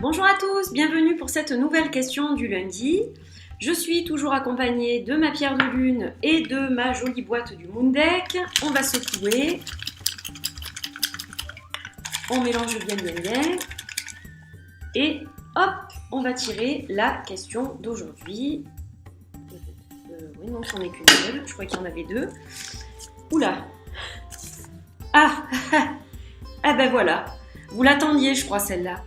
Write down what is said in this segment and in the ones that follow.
Bonjour à tous, bienvenue pour cette nouvelle question du lundi. Je suis toujours accompagnée de ma pierre de lune et de ma jolie boîte du Moon Deck. On va secouer. On mélange bien. Et hop, on va tirer la question d'aujourd'hui. Oui, non, c'en est qu'une seule. Je crois qu'il y en avait deux. Oula. Ah, ah ben voilà. Vous l'attendiez, je crois, celle-là.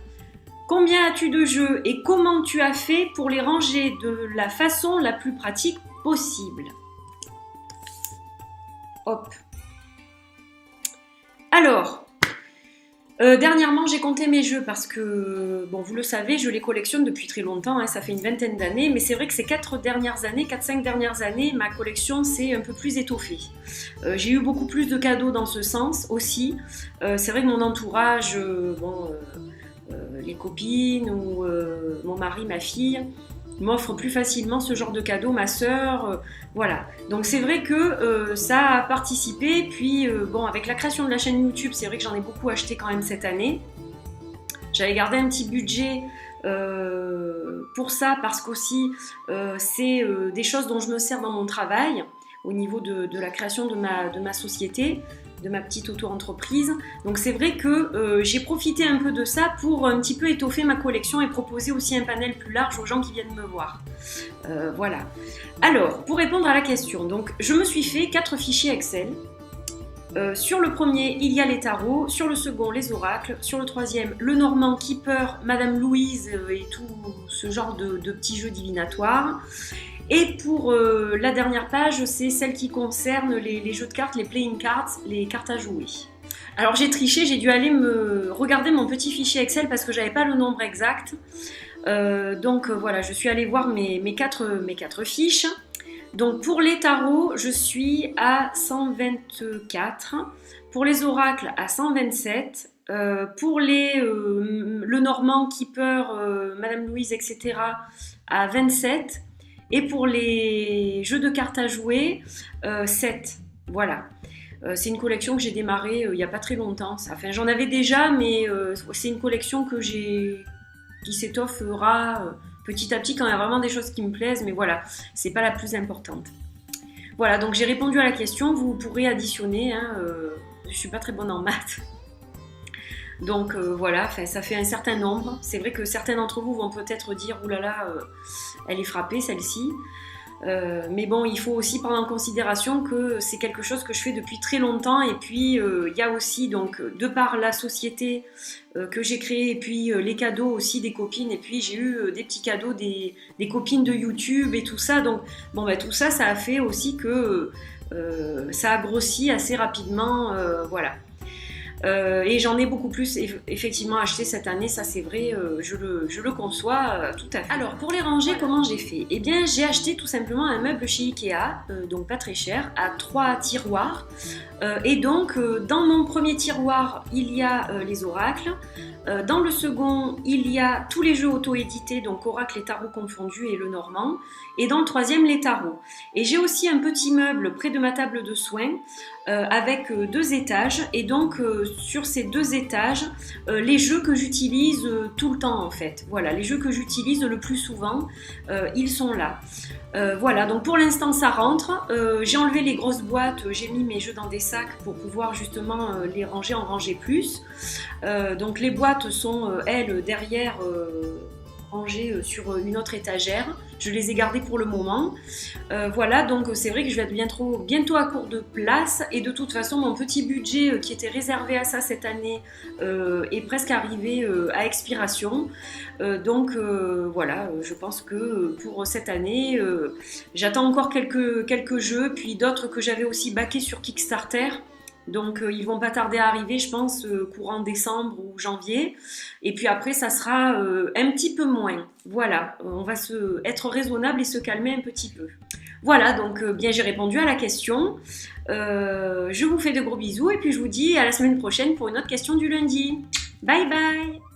Combien as-tu de jeux et comment tu as fait pour les ranger de la façon la plus pratique possible? Hop. Alors, dernièrement, j'ai compté mes jeux parce que, bon, vous le savez, je les collectionne depuis très longtemps, hein, ça fait une vingtaine d'années, mais c'est vrai que ces 4-5 dernières années, ma collection s'est un peu plus étoffée. J'ai eu beaucoup plus de cadeaux dans ce sens aussi. C'est vrai que mon entourage, les copines ou mon mari, ma fille m'offrent plus facilement ce genre de cadeaux, ma sœur, voilà. Donc c'est vrai que ça a participé, puis bon, avec la création de la chaîne YouTube, c'est vrai que j'en ai beaucoup acheté quand même cette année. J'avais gardé un petit budget pour ça, parce qu'aussi c'est des choses dont je me sers dans mon travail, au niveau de la création de ma société, de ma petite auto-entreprise. Donc c'est vrai que j'ai profité un peu de ça pour un petit peu étoffer ma collection et proposer aussi un panel plus large aux gens qui viennent me voir. Voilà. Alors, pour répondre à la question, donc je me suis fait 4 fichiers Excel. Sur le premier, il y a les tarots, sur le second, les oracles, sur le troisième, le Normand, Keeper, Madame Louise et tout ce genre de petits jeux divinatoires. Et pour la dernière page, c'est celle qui concerne les jeux de cartes, les playing cards, les cartes à jouer. Alors j'ai triché, j'ai dû aller me regarder mon petit fichier Excel parce que j'avais pas le nombre exact. Donc voilà, je suis allée voir mes quatre fiches. Donc pour les tarots, je suis à 124. Pour les oracles, à 127. Pour le Normand, Keeper, Madame Louise, etc. à 27. Et pour les jeux de cartes à jouer, 7. Voilà. C'est une collection que j'ai démarrée il n'y a pas très longtemps. Enfin, j'en avais déjà, mais c'est une collection qui s'étoffera petit à petit quand il y a vraiment des choses qui me plaisent. Mais voilà, c'est pas la plus importante. Voilà, donc j'ai répondu à la question. Vous pourrez additionner. Je suis pas très bonne en maths. Donc voilà, ça fait un certain nombre. C'est vrai que certains d'entre vous vont peut-être dire « Oulala, elle est frappée celle-ci ». Mais bon, il faut aussi prendre en considération que c'est quelque chose que je fais depuis très longtemps. Et puis, il y a aussi, donc, de par la société que j'ai créée, et puis les cadeaux aussi des copines. Et puis, j'ai eu des petits cadeaux des copines de YouTube et tout ça. Donc, bon, tout ça, ça a fait aussi que ça a grossi assez rapidement. Voilà. Et j'en ai beaucoup plus effectivement acheté cette année, ça c'est vrai, je le conçois tout à fait. Alors pour les ranger, comment j'ai fait? Eh bien j'ai acheté tout simplement un meuble chez Ikea, donc pas très cher, à 3 tiroirs. Et donc dans mon premier tiroir, il y a les oracles. Dans le second, il y a tous les jeux auto-édités, donc oracles et tarots confondus et le Normand. Et dans le troisième, les tarots. Et j'ai aussi un petit meuble près de ma table de soins avec 2 étages. Et donc sur ces 2 étages, les jeux que j'utilise tout le temps en fait. Voilà, les jeux que j'utilise le plus souvent, ils sont là. Voilà, donc pour l'instant ça rentre. J'ai enlevé les grosses boîtes, j'ai mis mes jeux dans des sacs pour pouvoir justement les ranger, en ranger plus. Donc les boîtes sont, elles, derrière, rangées sur une autre étagère. Je les ai gardées pour le moment. Voilà, donc c'est vrai que je vais être bientôt à court de place. Et de toute façon, mon petit budget qui était réservé à ça cette année est presque arrivé à expiration. Donc voilà, je pense que pour cette année, j'attends encore quelques jeux, puis d'autres que j'avais aussi backés sur Kickstarter. Donc ils vont pas tarder à arriver, je pense, courant décembre ou janvier. Et puis après, ça sera un petit peu moins. Voilà, on va être raisonnable et se calmer un petit peu. Voilà, donc bien j'ai répondu à la question. Je vous fais de gros bisous et puis je vous dis à la semaine prochaine pour une autre question du lundi. Bye bye!